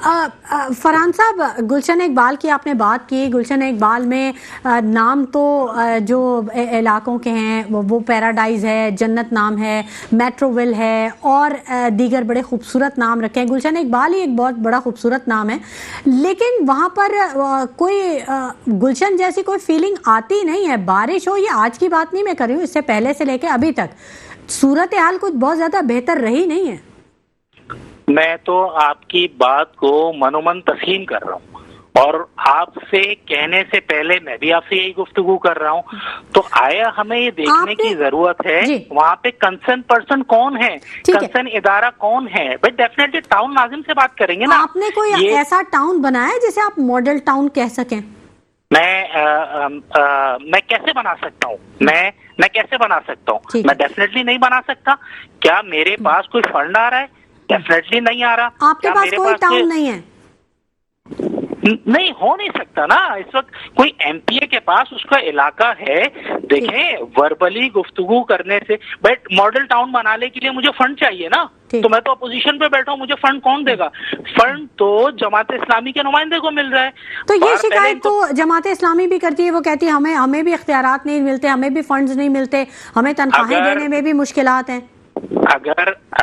فرحان صاحب، گلشن اقبال کی آپ نے بات کی. گلشن اقبال میں نام تو جو علاقوں کے ہیں وہ پیراڈائز ہے، جنت نام ہے، میٹروول ہے اور دیگر بڑے خوبصورت نام رکھے ہیں. گلشن اقبال ہی ایک بہت بڑا خوبصورت نام ہے، لیکن وہاں پر کوئی گلشن جیسی کوئی فیلنگ آتی نہیں ہے. بارش ہو، یہ آج کی بات نہیں میں کر رہی ہوں، اس سے پہلے سے لے کے ابھی تک صورتحال کچھ بہت زیادہ بہتر رہی نہیں ہے. میں تو آپ کی بات کو منومن تسلیم کر رہا ہوں، اور آپ سے کہنے سے پہلے میں بھی آپ سے یہی گفتگو کر رہا ہوں. تو آیا ہمیں یہ دیکھنے کی ضرورت ہے وہاں پہ کنسرن پرسن کون ہے، کنسرن ادارہ کون ہے. بٹ ڈیفینیٹلی ٹاؤن ناظم سے بات کریں گے نا. آپ نے کوئی ایسا ٹاؤن بنایا جسے آپ ماڈل ٹاؤن کہہ سکیں؟ میں کیسے بنا سکتا ہوں؟ میں کیسے بنا سکتا ہوں؟ میں ڈیفینیٹلی نہیں بنا سکتا. کیا میرے پاس کوئی فنڈ آ رہا ہے؟ ڈیفینیٹلی نہیں آ رہا. آپ کے پاس کوئی ٹاؤن نہیں ہے؟ نہیں ہو نہیں سکتا نا. اس وقت کوئی ایم پی اے کے پاس اس کا علاقہ ہے. دیکھیں وربلی گفتگو کرنے سے، بٹ ماڈل ٹاؤن بنانے کے لیے مجھے فنڈ چاہیے نا. تو میں تو اپوزیشن پہ بیٹھا ہوں، مجھے فنڈ کون دے گا؟ فنڈ تو جماعت اسلامی کے نمائندے کو مل رہا ہے. تو یہ شکایت تو جماعت اسلامی بھی کرتی ہے، وہ کہتی ہے ہمیں بھی اختیارات نہیں ملتے، ہمیں بھی فنڈز نہیں ملتے، ہمیں تنخواہیں دینے میں بھی مشکلات ہیں.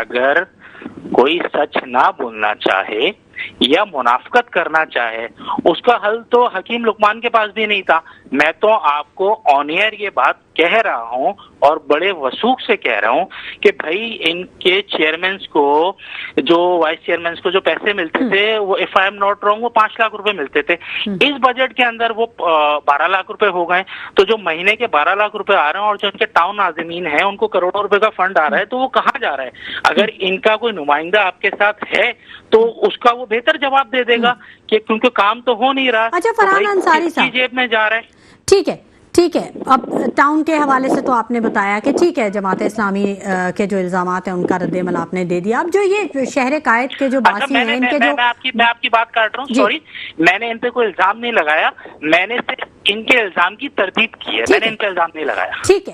اگر کوئی سچ نہ بولنا چاہے یا منافقت کرنا چاہے، اس کا حل تو حکیم لقمان کے پاس بھی نہیں تھا. میں تو آپ کو آن ایئر یہ بات کہہ رہا ہوں اور بڑے وثوق سے کہہ رہا ہوں کہ بھائی ان کے چیئرمینز کو، جو وائس چیئرمینز کو جو پیسے ملتے تھے وہ if I am not wrong وہ 5 لاکھ روپے ملتے تھے. اس بجٹ کے اندر وہ 12 لاکھ روپے ہو گئے. تو جو مہینے کے 12 لاکھ روپے آ رہے ہیں اور جو ان کے ٹاؤن ناظمین ہیں ان کو کروڑوں روپے کا فنڈ آ رہا ہے، تو وہ کہاں جا رہا ہے؟ اگر ان کا کوئی نمائندہ آپ کے ساتھ ہے تو اس کا وہ بہتر جواب دے دے گا کہ کیونکہ کام تو ہو نہیں رہا. اچھا فرحان انصاری صاحب، جیب میں جا رہا ہے. ٹھیک ہے. اب ٹاؤن کے حوالے سے تو آپ نے بتایا کہ ٹھیک ہے، جماعت اسلامی کے جو الزامات ہیں ان کا رد عمل آپ نے دے دیا. اب جو یہ شہر قائد کے جو باسی ہیں، ان کے جو میں آپ کی بات کاٹ رہا ہوں، سوری، میں نے ان پہ کوئی الزام نہیں لگایا، میں نے صرف ان کے الزام کی تردید کی ہے، میں نے ان پہ الزام نہیں لگایا. ٹھیک ہے.